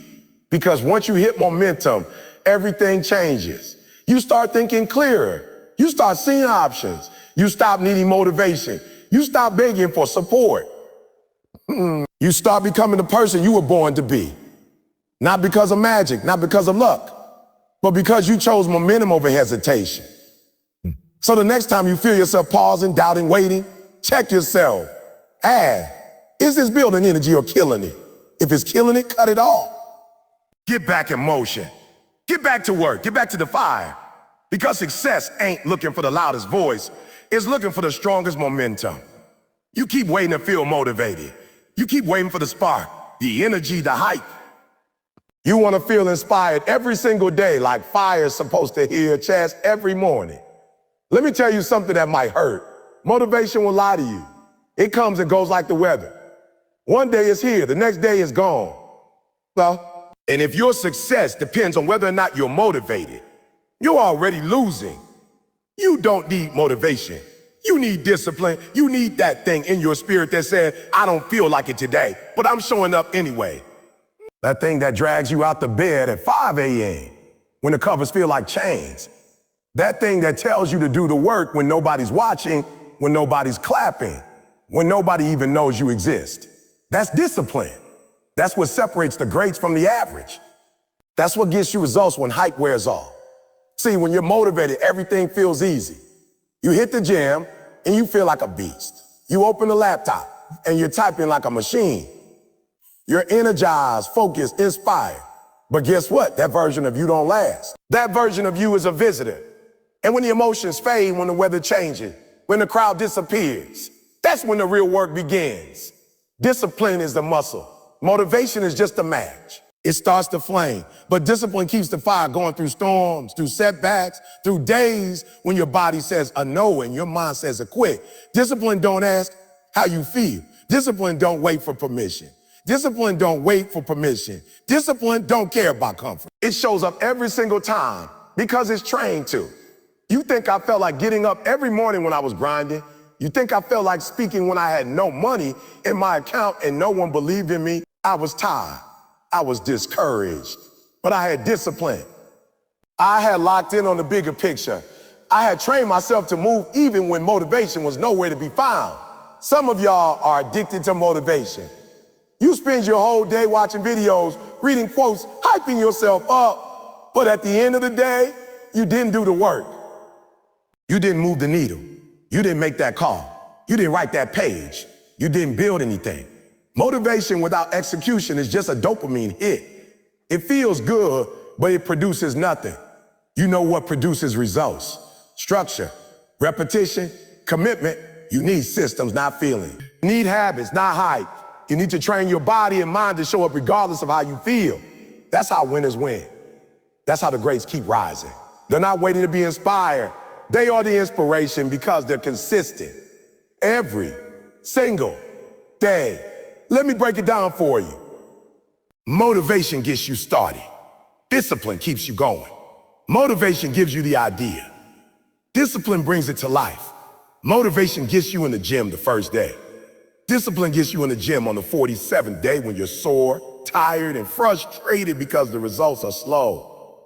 Because once you hit momentum, everything changes. You start thinking clearer. You start seeing options. You stop needing motivation. You stop begging for support. You start becoming the person you were born to be. Not because of magic, not because of luck, but because you chose momentum over hesitation. So the next time you feel yourself pausing, doubting, waiting, check yourself. Ask, is this building energy or killing it? If it's killing it, cut it off. Get back in motion. Get back to work. Get back to the fire. Because success ain't looking for the loudest voice. It's looking for the strongest momentum. You keep waiting to feel motivated. You keep waiting for the spark, the energy, the hype. You want to feel inspired every single day, like fire is supposed to hit your chest every morning. Let me tell you something that might hurt. Motivation will lie to you. It comes and goes like the weather. One day it's here, the next day it's gone. Well, and if your success depends on whether or not you're motivated, you're already losing. You don't need motivation. You need discipline. You need that thing in your spirit that said, I don't feel like it today, but I'm showing up anyway. That thing that drags you out the bed at 5 a.m. when the covers feel like chains. That thing that tells you to do the work when nobody's watching, when nobody's clapping, when nobody even knows you exist. That's discipline. That's what separates the greats from the average. That's what gets you results when hype wears off. See, when you're motivated, everything feels easy. You hit the gym and you feel like a beast. You open the laptop and you're typing like a machine. You're energized, focused, inspired. But guess what? That version of you don't last. That version of you is a visitor. And when the emotions fade, when the weather changes, when the crowd disappears, that's when the real work begins. Discipline is the muscle. Motivation is just a match. It starts the flame, but discipline keeps the fire going through storms, through setbacks, through days when your body says a no and your mind says a quit. Discipline don't ask how you feel. Discipline don't wait for permission. Discipline don't wait for permission. Discipline don't care about comfort. It shows up every single time because it's trained to. You think I felt like getting up every morning when I was grinding? You think I felt like speaking when I had no money in my account and no one believed in me? I was tired. I was discouraged, but I had discipline. I had locked in on the bigger picture. I had trained myself to move even when motivation was nowhere to be found. Some of y'all are addicted to motivation. You spend your whole day watching videos, reading quotes, hyping yourself up, but at the end of the day, you didn't do the work. You didn't move the needle. You didn't make that call. You didn't write that page. You didn't build anything. Motivation without execution is just a dopamine hit. It feels good, but it produces nothing. You know what produces results? Structure, repetition, commitment. You need systems, not feeling. You need habits, not hype. You need to train your body and mind to show up regardless of how you feel. That's how winners win. That's how the greats keep rising. They're not waiting to be inspired. They are the inspiration because they're consistent. Every single day. Let me break it down for you. Motivation gets you started. Discipline keeps you going. Motivation gives you the idea. Discipline brings it to life. Motivation gets you in the gym the first day. Discipline gets you in the gym on the 47th day when you're sore, tired, and frustrated because the results are slow.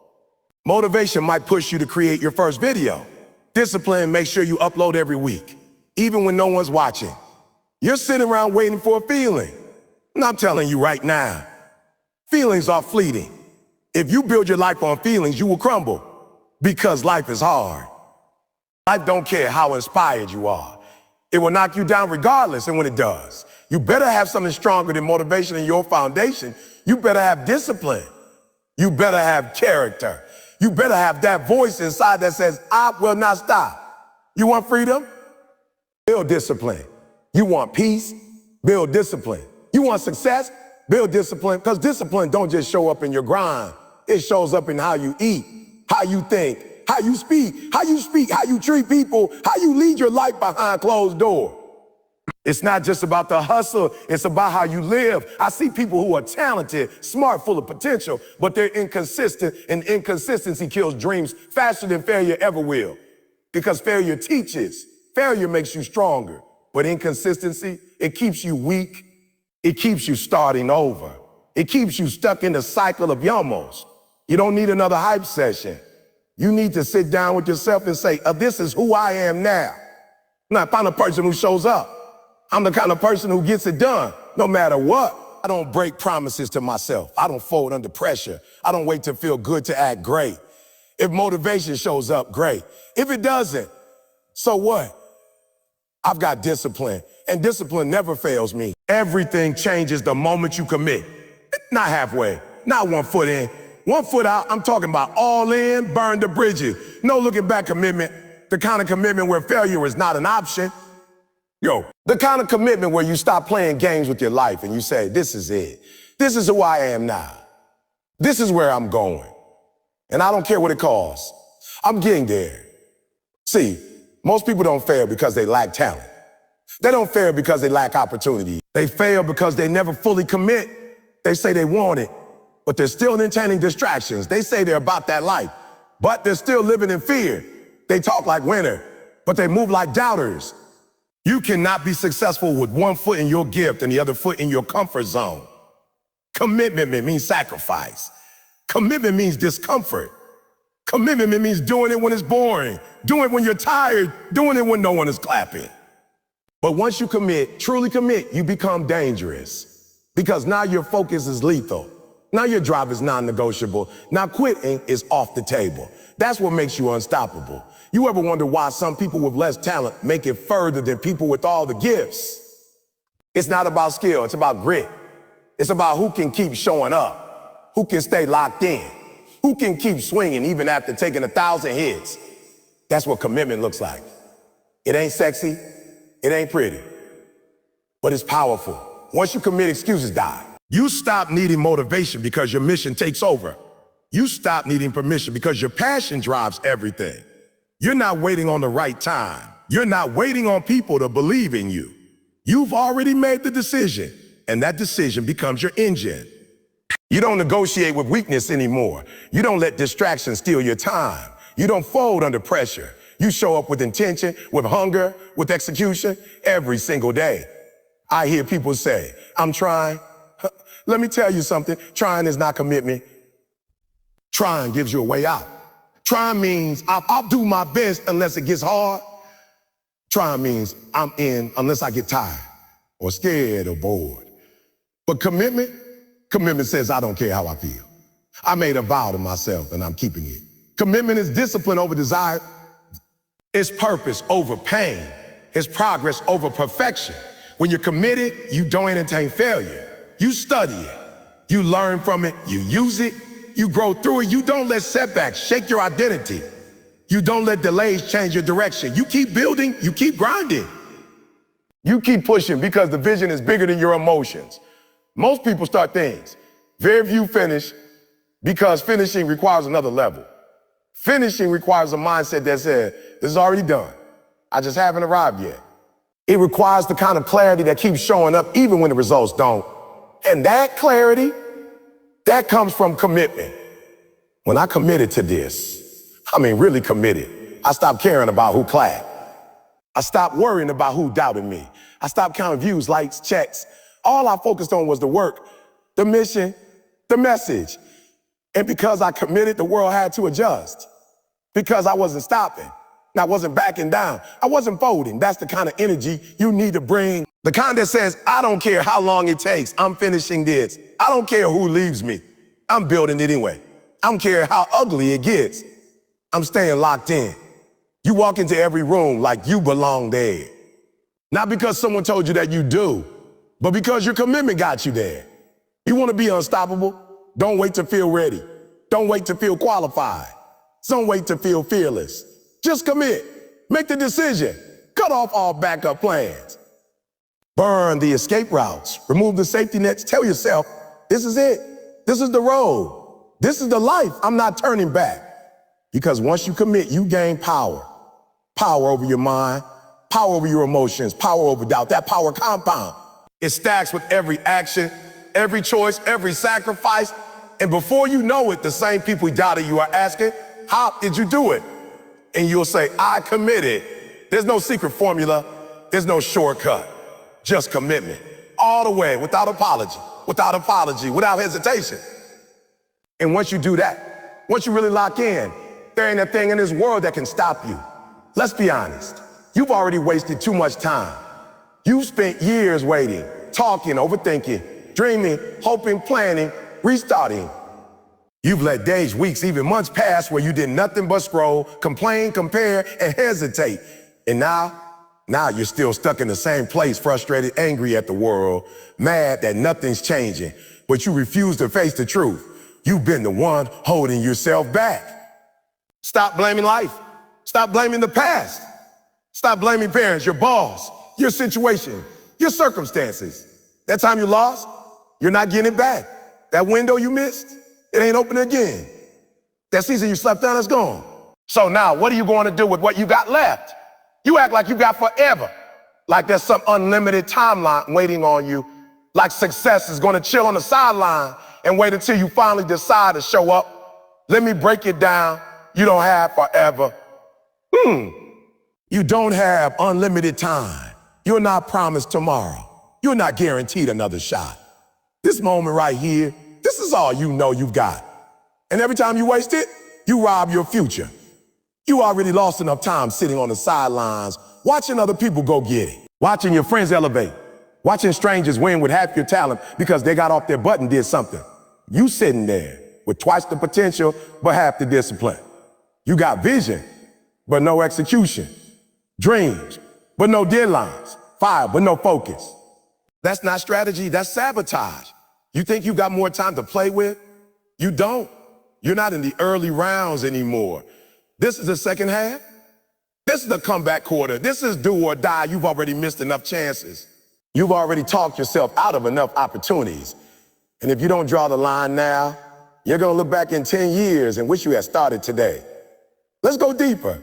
Motivation might push you to create your first video. Discipline makes sure you upload every week, even when no one's watching. You're sitting around waiting for a feeling. And I'm telling you right now, feelings are fleeting. If you build your life on feelings, you will crumble because life is hard. Life don't care how inspired you are. It will knock you down regardless, and when it does, you better have something stronger than motivation in your foundation. You better have discipline. You better have character. You better have that voice inside that says, I will not stop. You want freedom? Build discipline. You want peace? Build discipline. You want success? Build discipline, because discipline don't just show up in your grind. It shows up in how you eat, how you think, how you speak, how you treat people, how you lead your life behind closed doors. It's not just about the hustle, it's about how you live. I see people who are talented, smart, full of potential, but they're inconsistent, and inconsistency kills dreams faster than failure ever will. Because failure teaches. Failure makes you stronger, but inconsistency, it keeps you weak. It keeps you starting over. It keeps you stuck in the cycle of yummos. You don't need another hype session. You need to sit down with yourself and say, this is who I am now. Now, if I'm the person who shows up, I'm the kind of person who gets it done, no matter what. I don't break promises to myself. I don't fold under pressure. I don't wait to feel good to act great. If motivation shows up, great. If it doesn't, so what? I've got discipline, and discipline never fails me. Everything changes the moment you commit. Not halfway, not 1 foot in, 1 foot out. I'm talking about all in, burn the bridges. No looking back commitment, the kind of commitment where failure is not an option. The kind of commitment where you stop playing games with your life and you say, this is it. This is who I am now. This is where I'm going. And I don't care what it costs. I'm getting there. See, most people don't fail because they lack talent. They don't fail because they lack opportunity. They fail because they never fully commit. They say they want it, but they're still entertaining distractions. They say they're about that life, but they're still living in fear. They talk like winner, but they move like doubters. You cannot be successful with one foot in your gift and the other foot in your comfort zone. Commitment means sacrifice. Commitment means discomfort. Commitment means doing it when it's boring, doing it when you're tired, doing it when no one is clapping. But once you commit, truly commit, you become dangerous because now your focus is lethal. Now your drive is non-negotiable. Now quitting is off the table. That's what makes you unstoppable. You ever wonder why some people with less talent make it further than people with all the gifts? It's not about skill, it's about grit. It's about who can keep showing up, who can stay locked in, who can keep swinging even after taking 1,000 hits. That's what commitment looks like. It ain't sexy, it ain't pretty, but it's powerful. Once you commit, excuses die. You stop needing motivation because your mission takes over. You stop needing permission because your passion drives everything. You're not waiting on the right time. You're not waiting on people to believe in you. You've already made the decision, and that decision becomes your engine. You don't negotiate with weakness anymore. You don't let distractions steal your time. You don't fold under pressure. You show up with intention, with hunger, with execution every single day. I hear people say, I'm trying. Let me tell you something. Trying is not commitment. Trying gives you a way out. Trying means I'll do my best unless it gets hard. Trying means I'm in unless I get tired or scared or bored. But commitment says I don't care how I feel. I made a vow to myself and I'm keeping it. Commitment is discipline over desire. It's purpose over pain. It's progress over perfection. When you're committed, you don't entertain failure. You study it. You learn from it. You use it. You grow through it. You don't let setbacks shake your identity. You don't let delays change your direction. You keep building. You keep grinding. You keep pushing because the vision is bigger than your emotions. Most people start things. Very few finish because finishing requires another level. Finishing requires a mindset that says, this is already done. I just haven't arrived yet. It requires the kind of clarity that keeps showing up even when the results don't. And that clarity, that comes from commitment. When I committed to this, really committed, I stopped caring about who clapped. I stopped worrying about who doubted me. I stopped counting views, likes, checks. All I focused on was the work, the mission, the message. And because I committed, the world had to adjust. Because I wasn't stopping. I wasn't backing down. I wasn't folding. That's the kind of energy you need to bring. The kind that says, I don't care how long it takes. I'm finishing this. I don't care who leaves me. I'm building it anyway. I don't care how ugly it gets. I'm staying locked in. You walk into every room like you belong there. Not because someone told you that you do, but because your commitment got you there. You want to be unstoppable? Don't wait to feel ready. Don't wait to feel qualified. Don't wait to feel fearless. Just commit. Make the decision. Cut off all backup plans. Burn the escape routes. Remove the safety nets. Tell yourself, this is it. This is the road. This is the life. I'm not turning back. Because once you commit, you gain power. Power over your mind, power over your emotions, power over doubt. That power compound. It stacks with every action, every choice, every sacrifice. And before you know it, the same people who doubted you are asking, how did you do it? And you'll say, I committed. There's no secret formula. There's no shortcut. Just commitment. All the way, without apology, without hesitation. And once you do that, once you really lock in, there ain't a thing in this world that can stop you. Let's be honest. You've already wasted too much time. You've spent years waiting, talking, overthinking, dreaming, hoping, planning, restarting. You've let days, weeks, even months pass where you did nothing but scroll, complain, compare, and hesitate. And now you're still stuck in the same place, frustrated, angry at the world, mad that nothing's changing, but you refuse to face the truth. You've been the one holding yourself back. Stop blaming life. Stop blaming the past. Stop blaming parents, your boss, your situation, your circumstances. That time you lost, you're not getting it back. That window you missed, It ain't open again. That season you slept on is gone. So now, what are you going to do with what you got left? You act like you got forever, like there's some unlimited timeline waiting on you, like success is going to chill on the sideline and wait until you finally decide to show up. Let me break it down. You don't have forever. You don't have unlimited time. You're not promised tomorrow. You're not guaranteed another shot. This moment right here, this is all you know you've got. And every time you waste it, you rob your future. You already lost enough time sitting on the sidelines, watching other people go get it, watching your friends elevate, watching strangers win with half your talent because they got off their butt and did something. You sitting there with twice the potential, but half the discipline. You got vision, but no execution. Dreams, but no deadlines. Fire, but no focus. That's not strategy, that's sabotage. You think you got more time to play with? You don't. You're not in the early rounds anymore. This is the second half. This is the comeback quarter. This is do or die. You've already missed enough chances. You've already talked yourself out of enough opportunities. And if you don't draw the line now, you're going to look back in 10 years and wish you had started today. Let's go deeper.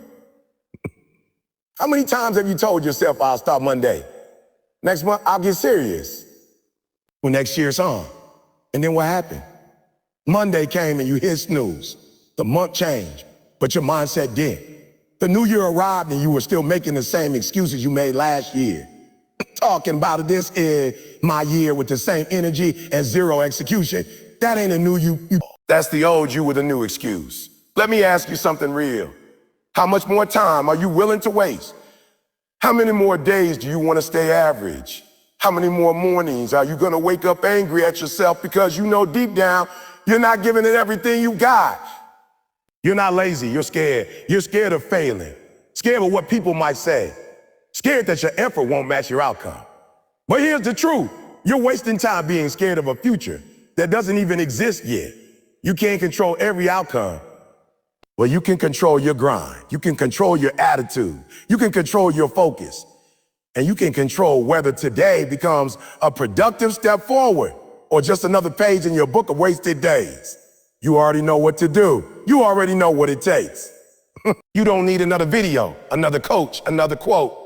How many times have you told yourself, I'll start Monday? Next month, I'll get serious. Well, next year's on. And then what happened? Monday came and you hit snooze. The month changed, but your mindset didn't. The new year arrived and you were still making the same excuses you made last year. Talking about this is my year with the same energy and zero execution. That ain't a new you. That's the old you with a new excuse. Let me ask you something real. How much more time are you willing to waste? How many more days do you want to stay average? How many more mornings are you going to wake up angry at yourself because you know deep down you're not giving it everything you got? You're not lazy, you're scared. You're scared of failing, scared of what people might say, scared that your effort won't match your outcome. But here's the truth. You're wasting time being scared of a future that doesn't even exist yet. You can't control every outcome. Well, you can control your grind. You can control your attitude. You can control your focus. And you can control whether today becomes a productive step forward or just another page in your book of wasted days. You already know what to do. You already know what it takes. You don't need another video, another coach, another quote.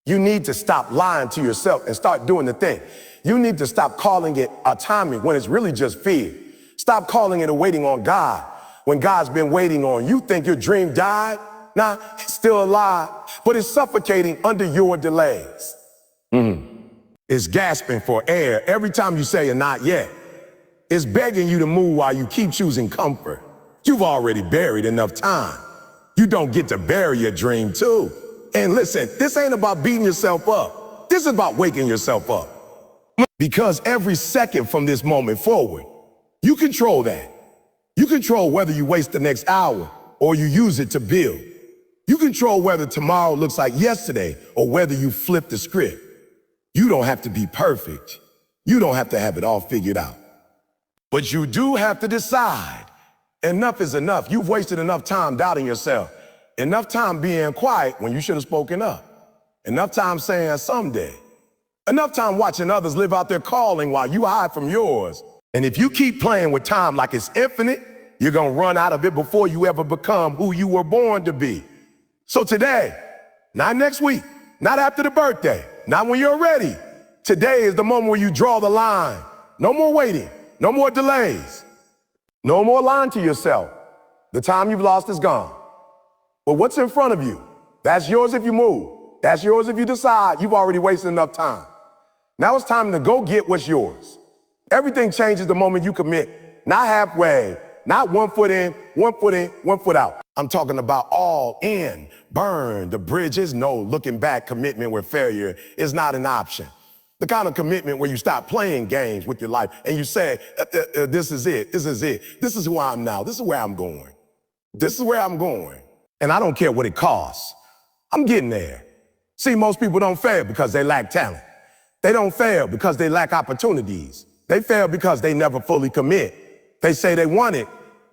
You need to stop lying to yourself and start doing the thing. You need to stop calling it a timing when it's really just fear. Stop calling it a waiting on God when God's been waiting on you. Think your dream died? Nah, it's still alive, but it's suffocating under your delays. It's gasping for air every time you say a not yet. It's begging you to move while you keep choosing comfort. You've already buried enough time. You don't get to bury your dream too. And listen, this ain't about beating yourself up. This is about waking yourself up. Because every second from this moment forward, you control that. You control whether you waste the next hour or you use it to build. You control whether tomorrow looks like yesterday or whether you flip the script. You don't have to be perfect. You don't have to have it all figured out. But you do have to decide. Enough is enough. You've wasted enough time doubting yourself. Enough time being quiet when you should have spoken up. Enough time saying someday. Enough time watching others live out their calling while you hide from yours. And if you keep playing with time like it's infinite, you're going to run out of it before you ever become who you were born to be. So today, not next week, not after the birthday, not when you're ready. Today is the moment where you draw the line. No more waiting, no more delays, no more lying to yourself. The time you've lost is gone. But what's in front of you? That's yours if you move. That's yours if you decide you've already wasted enough time. Now it's time to go get what's yours. Everything changes the moment you commit, not halfway, not 1 foot in, 1 foot in, 1 foot out. I'm talking about all in, burn the bridges, no looking back commitment where failure is not an option. The kind of commitment where you stop playing games with your life and you say, this is it, this is it. This is who I am now, this is where I'm going. This is where I'm going. And I don't care what it costs. I'm getting there. See, most people don't fail because they lack talent. They don't fail because they lack opportunities. They fail because they never fully commit. They say they want it,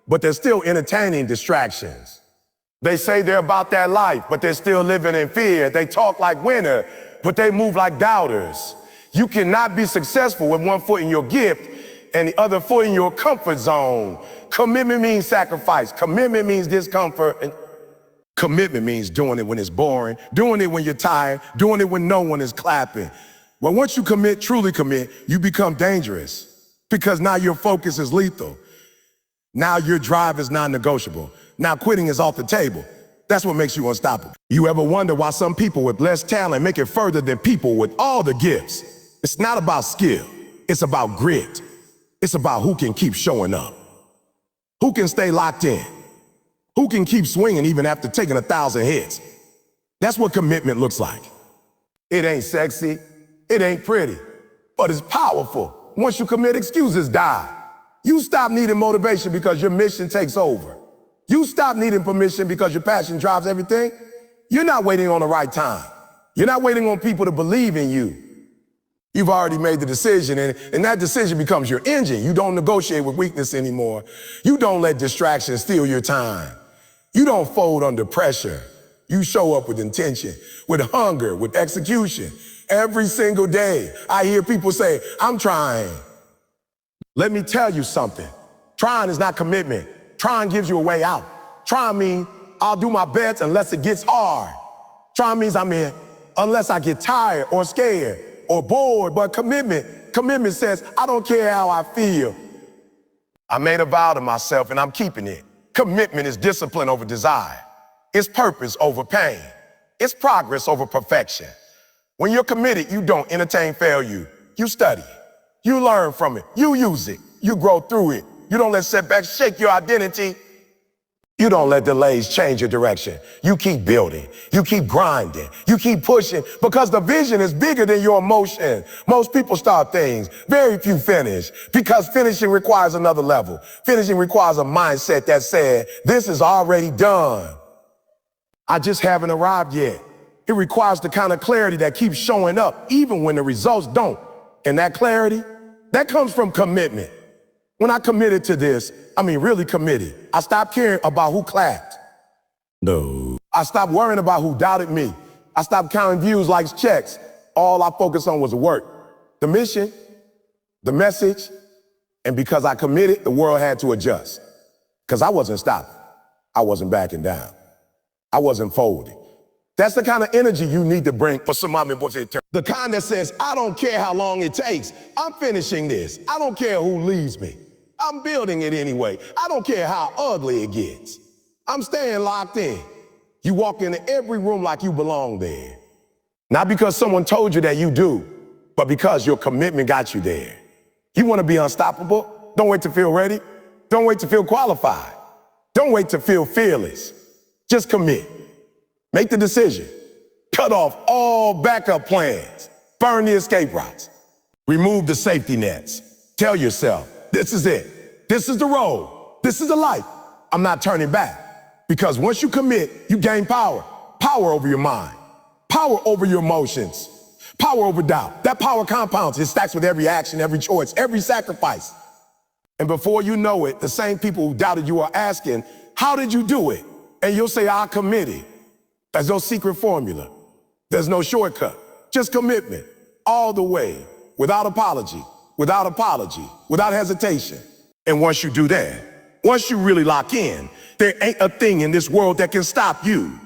but they're still entertaining distractions. They say they're about that life, but they're still living in fear. They talk like winners, but they move like doubters. You cannot be successful with 1 foot in your gift and the other foot in your comfort zone. Commitment means sacrifice. Commitment means discomfort. And commitment means doing it when it's boring, doing it when you're tired, doing it when no one is clapping. But once you commit, truly commit, you become dangerous because now your focus is lethal. Now your drive is non-negotiable. Now quitting is off the table. That's what makes you unstoppable. You ever wonder why some people with less talent make it further than people with all the gifts? It's not about skill. It's about grit. It's about who can keep showing up. Who can stay locked in? Who can keep swinging even after taking 1,000 hits? That's what commitment looks like. It ain't sexy. It ain't pretty, but it's powerful. Once you commit, excuses die. You stop needing motivation because your mission takes over. You stop needing permission because your passion drives everything. You're not waiting on the right time. You're not waiting on people to believe in you. You've already made the decision, and that decision becomes your engine. You don't negotiate with weakness anymore. You don't let distractions steal your time. You don't fold under pressure. You show up with intention, with hunger, with execution. Every single day, I hear people say, I'm trying. Let me tell you something. Trying is not commitment. Trying gives you a way out. Trying means I'll do my best unless it gets hard. Trying means I'm in unless I get tired or scared or bored. But commitment says, I don't care how I feel. I made a vow to myself and I'm keeping it. Commitment is discipline over desire. It's purpose over pain. It's progress over perfection. When you're committed, you don't entertain failure. You study it. You learn from it. You use it. You grow through it. You don't let setbacks shake your identity. You don't let delays change your direction. You keep building. You keep grinding. You keep pushing because the vision is bigger than your emotion. Most people start things. Very few finish because finishing requires another level. Finishing requires a mindset that said, this is already done. I just haven't arrived yet. It requires the kind of clarity that keeps showing up even when the results don't. And that clarity, that comes from commitment. When I committed to this, I mean really committed, I stopped caring about who clapped. No. I stopped worrying about who doubted me. I stopped counting views, likes, checks. All I focused on was the work, the mission, the message, and because I committed, the world had to adjust. Because I wasn't stopping. I wasn't backing down. I wasn't folding. That's the kind of energy you need to bring for somebody. The kind that says, I don't care how long it takes. I'm finishing this. I don't care who leaves me. I'm building it anyway. I don't care how ugly it gets. I'm staying locked in. You walk into every room like you belong there. Not because someone told you that you do, but because your commitment got you there. You want to be unstoppable? Don't wait to feel ready. Don't wait to feel qualified. Don't wait to feel fearless. Just commit. Make the decision. Cut off all backup plans. Burn the escape routes. Remove the safety nets. Tell yourself, this is it. This is the road. This is the life. I'm not turning back. Because once you commit, you gain power. Power over your mind. Power over your emotions. Power over doubt. That power compounds. It stacks with every action, every choice, every sacrifice. And before you know it, the same people who doubted you are asking, how did you do it? And you'll say, I committed. There's no secret formula. There's no shortcut. Just commitment. All the way. Without apology. Without hesitation. And once you do that, once you really lock in, there ain't a thing in this world that can stop you.